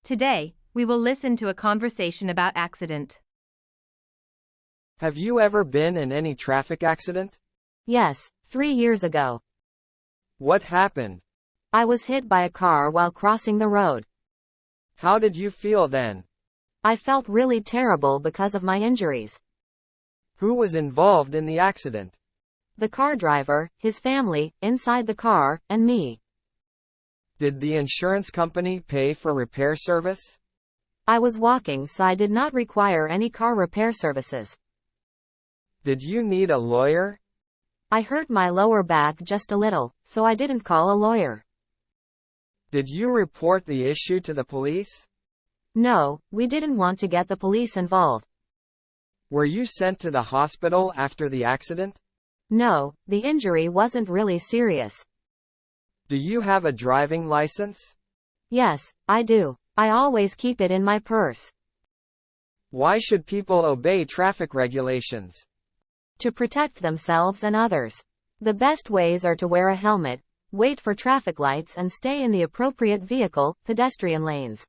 Today, we will listen to a conversation about accident. Have you ever been in any traffic accident? Yes, 3 years ago. What happened? I was hit by a car while crossing the road. How did you feel then? I felt really terrible because of my injuries. Who was involved in the accident? The car driver, his family, inside the car, and me. Did the insurance company pay for repair service? I was walking, so I did not require any car repair services. Did you need a lawyer? I hurt my lower back just a little, so I didn't call a lawyer. Did you report the issue to the police? No, we didn't want to get the police involved. Were you sent to the hospital after the accident? No, the injury wasn't really serious. Do you have a driving license? Yes, I do. I always keep it in my purse. Why should people obey traffic regulations? To protect themselves and others. The best ways are to wear a helmet, wait for traffic lights, and stay in the appropriate vehicle, pedestrian lanes.